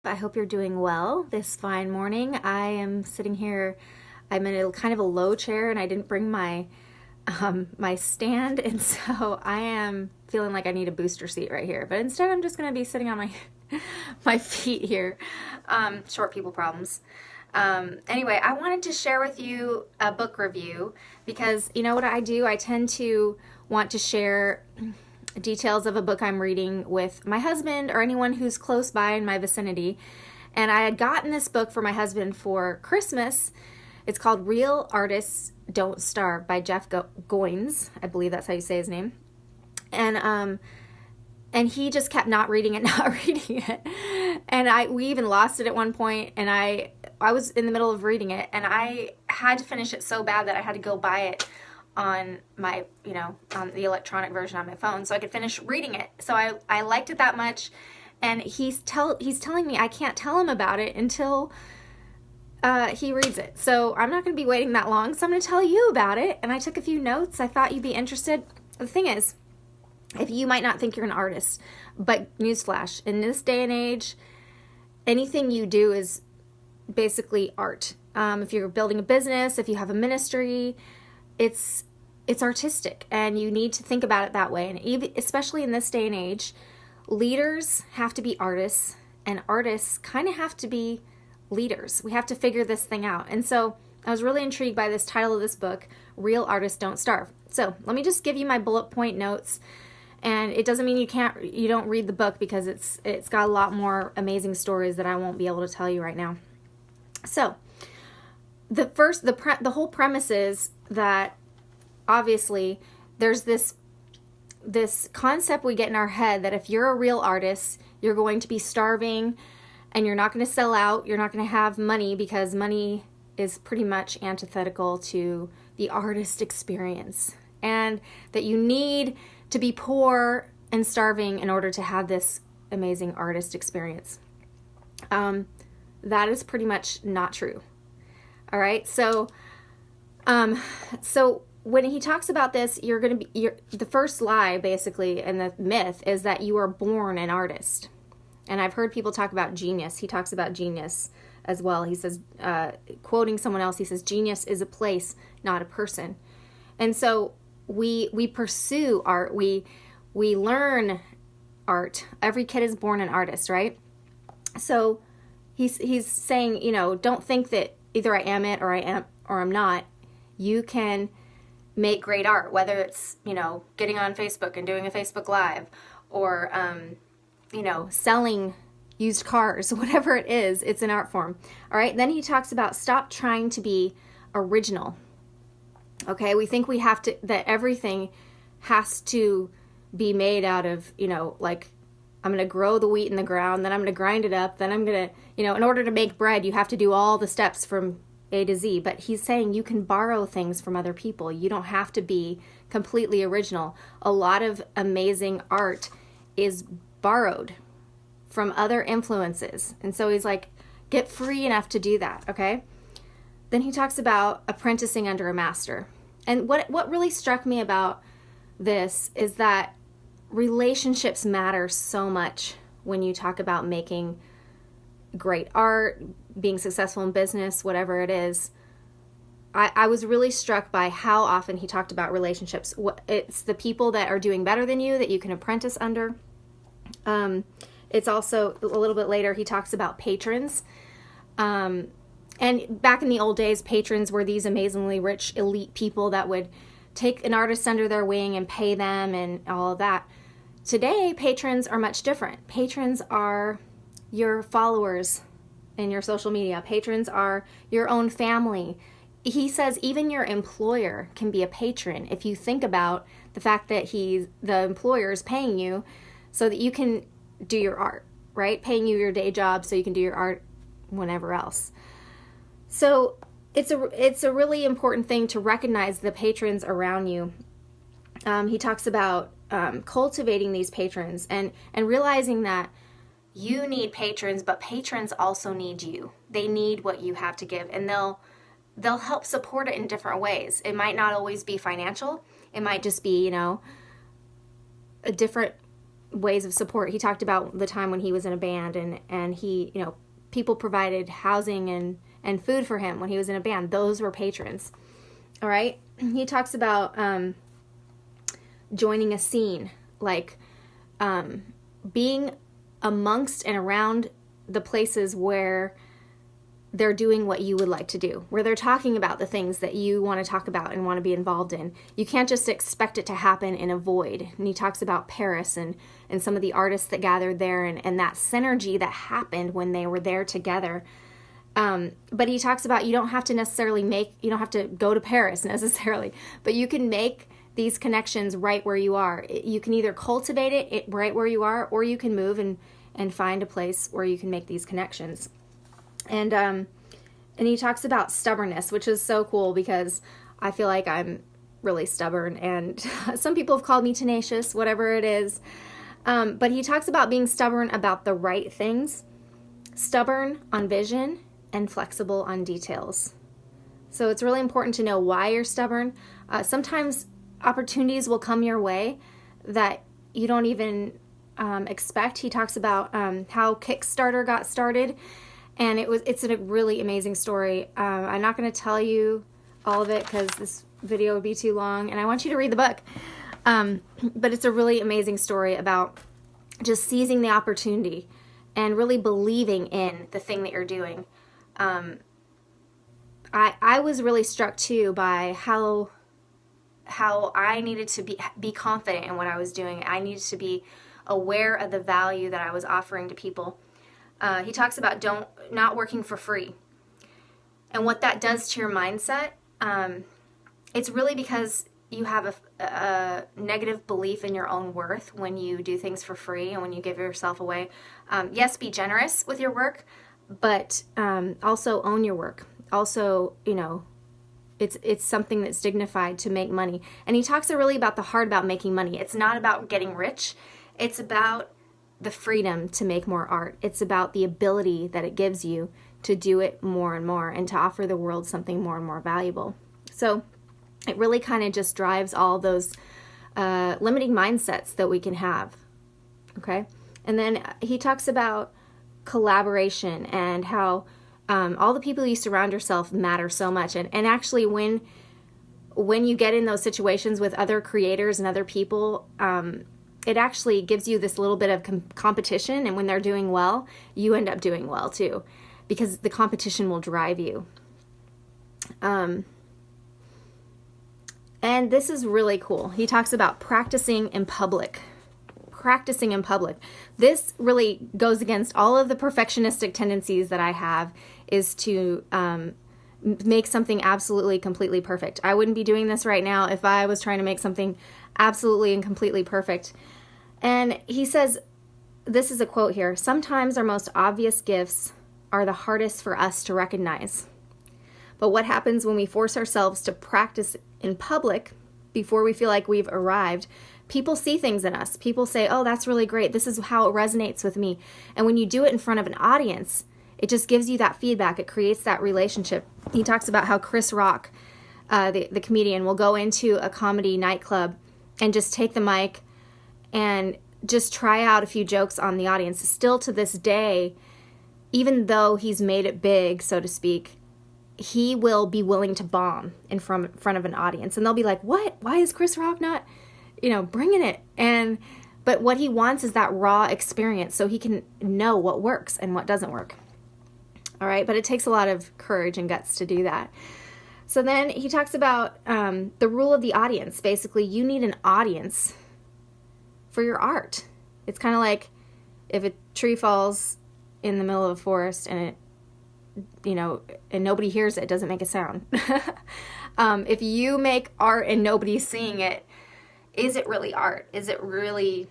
I hope you're doing well this fine morning. I am sitting here. I'm in a kind of a low chair, and I didn't bring my stand, and so I am feeling like I need a booster seat right here. But instead, I'm just going to be sitting on my my feet here. Short people problems. Anyway, I wanted to share with you a book review because you know what I do? I tend to want to share details of a book I'm reading with my husband or anyone who's close by in my vicinity. And I had gotten this book for my husband for Christmas. It's called Real Artists Don't Starve by Jeff Goins. I believe that's how you say his name. And he just kept not reading it. And we even lost it at one point, and I was in the middle of reading it, and I had to finish it so bad that I had to go buy it on my, on the electronic version on my phone so I could finish reading it. So I liked it that much, and he's telling me I can't tell him about it until he reads it. So I'm not going to be waiting that long, so I'm going to tell you about it. And I took a few notes. I thought you'd be interested. The thing is, if you might not think you're an artist, but newsflash, in this day and age, anything you do is basically art. If you're building a business, if you have a ministry, it's artistic, and you need to think about it that way. And even, especially in this day and age, leaders have to be artists, and artists kind of have to be leaders. We have to figure this thing out. And so I was really intrigued by this title of this book, Real Artists Don't Starve. So let me just give you my bullet point notes. And it doesn't mean you don't read the book, because it's got a lot more amazing stories that I won't be able to tell you right now. So the whole premise is that obviously there's this concept we get in our head that if you're a real artist, you're going to be starving, and you're not going to sell out. You're not going to have money, because money is pretty much antithetical to the artist experience, and that you need to be poor and starving in order to have this amazing artist experience. That is pretty much not true. All right. So when he talks about this, the first lie basically, and the myth is that you are born an artist. And I've heard people talk about genius. He talks about genius as well. He says, quoting someone else, he says, genius is a place, not a person. And so we pursue art. We learn art. Every kid is born an artist, right? So he's saying, don't think that either I am it or I'm not. You can make great art, whether it's, getting on Facebook and doing a Facebook Live, or selling used cars, whatever it is, it's an art form. All right. Then he talks about stop trying to be original. Okay. We think that everything has to be made out of, like, I'm going to grow the wheat in the ground, then I'm going to grind it up, then I'm going to, in order to make bread, you have to do all the steps from A to Z. But he's saying you can borrow things from other people. You don't have to be completely original. A lot of amazing art is borrowed from other influences. And so he's like, get free enough to do that, okay? Then he talks about apprenticing under a master. And what really struck me about this is that relationships matter so much when you talk about making great art, being successful in business, whatever it is. I was really struck by how often he talked about relationships. It's the people that are doing better than you that you can apprentice under. It's also, a little bit later, he talks about patrons. And back in the old days, patrons were these amazingly rich, elite people that would take an artist under their wing and pay them and all of that. Today, patrons are much different. Patrons are your followers in your social media. Patrons are your own family. He says even your employer can be a patron if you think about the fact that the employer is paying you so that you can do your art, right? Paying you your day job so you can do your art whenever else. So it's a really important thing to recognize the patrons around you. He talks about cultivating these patrons and realizing that you need patrons, but patrons also need you. They need what you have to give, and they'll help support it in different ways. It might not always be financial. It might just be, a different ways of support. He talked about the time when he was in a band, and he, people provided housing and food for him when he was in a band. Those were patrons. All right. He talks about joining a scene, like being amongst and around the places where they're doing what you would like to do, where they're talking about the things that you want to talk about and want to be involved in. You can't just expect it to happen in a void. And he talks about Paris and some of the artists that gathered there and that synergy that happened when they were there together. But he talks about you don't have to go to Paris necessarily, but you can make these connections right where you are. You can either cultivate it right where you are, or you can move and find a place where you can make these connections. And he talks about stubbornness, which is so cool because I feel like I'm really stubborn, and some people have called me tenacious, whatever it is. But he talks about being stubborn about the right things, stubborn on vision, and flexible on details. So it's really important to know why you're stubborn. Sometimes opportunities will come your way that you don't even expect. He talks about how Kickstarter got started. And it's a really amazing story. I'm not going to tell you all of it because this video would be too long, and I want you to read the book. But it's a really amazing story about just seizing the opportunity and really believing in the thing that you're doing. I was really struck too by how I needed to be confident in what I was doing. I needed to be aware of the value that I was offering to people. He talks about not working for free. And what that does to your mindset, it's really because you have a negative belief in your own worth when you do things for free and when you give yourself away. Yes, be generous with your work, but also own your work. Also, it's something that's dignified to make money. And he talks really about the heart about making money. It's not about getting rich. It's about the freedom to make more art. It's about the ability that it gives you to do it more and more and to offer the world something more and more valuable. So it really kind of just drives all those limiting mindsets that we can have. Okay? And then he talks about collaboration and how all the people you surround yourself matter so much. And actually when you get in those situations with other creators and other people, it actually gives you this little bit of competition, and when they're doing well, you end up doing well too, because the competition will drive you. And this is really cool. He talks about practicing in public. Practicing in public. This really goes against all of the perfectionistic tendencies that I have, is to make something absolutely, completely perfect. I wouldn't be doing this right now if I was trying to make something absolutely and completely perfect. And he says, this is a quote here, "Sometimes our most obvious gifts are the hardest for us to recognize. But what happens when we force ourselves to practice in public before we feel like we've arrived? People see things in us. People say, oh, that's really great. This is how it resonates with me." And when you do it in front of an audience, it just gives you that feedback. It creates that relationship. He talks about how Chris Rock, the comedian, will go into a comedy nightclub and just take the mic and just try out a few jokes on the audience. Still to this day, even though he's made it big, so to speak, he will be willing to bomb in front of an audience. And they'll be like, what? Why is Chris Rock not, bringing it? But what he wants is that raw experience so he can know what works and what doesn't work. All right, but it takes a lot of courage and guts to do that. So then he talks about the rule of the audience. Basically, you need an audience for your art. It's kind of like if a tree falls in the middle of a forest and and nobody hears it, it doesn't make a sound. If you make art and nobody's seeing it, is it really art? Is it really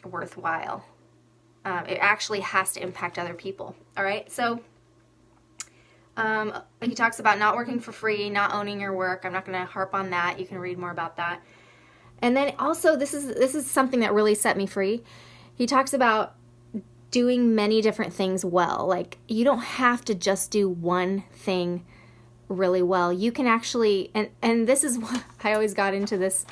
worthwhile? It actually has to impact other people. All right. So he talks about not working for free, not owning your work. I'm not going to harp on that. You can read more about that. And then also, this is something that really set me free. He talks about doing many different things well. Like, you don't have to just do one thing really well. You can actually, and this is what I always got into this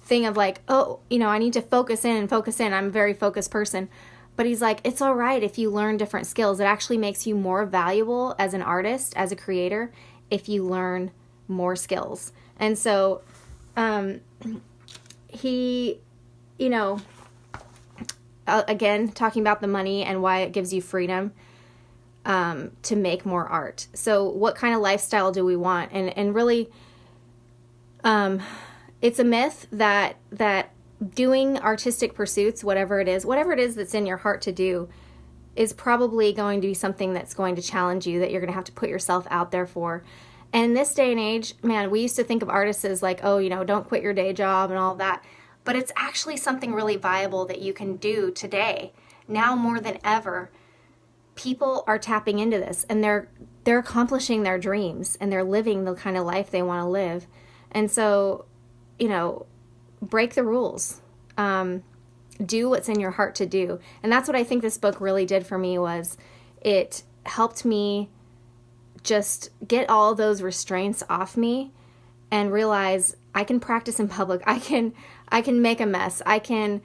thing of like, oh, I need to focus in and focus in. I'm a very focused person. But he's like, it's all right if you learn different skills. It actually makes you more valuable as an artist, as a creator, if you learn more skills. And so he, again, talking about the money and why it gives you freedom to make more art. So what kind of lifestyle do we want? And really, it's a myth that doing artistic pursuits, whatever it is that's in your heart to do, is probably going to be something that's going to challenge you, that you're going to have to put yourself out there for. And in this day and age, man, we used to think of artists as like, oh, don't quit your day job and all that. But it's actually something really viable that you can do today. Now more than ever, people are tapping into this, and they're accomplishing their dreams, and they're living the kind of life they want to live. And so, break the rules. Do what's in your heart to do. And that's what I think this book really did for me, was it helped me just get all those restraints off me and realize I can practice in public. I can make a mess. I can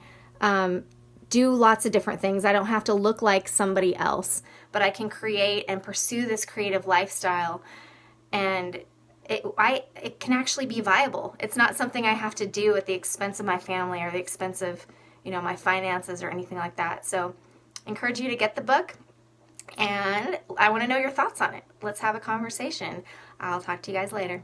do lots of different things. I don't have to look like somebody else, but I can create and pursue this creative lifestyle. And it can actually be viable. It's not something I have to do at the expense of my family or the expense of, my finances or anything like that. So I encourage you to get the book, and I want to know your thoughts on it. Let's have a conversation. I'll talk to you guys later.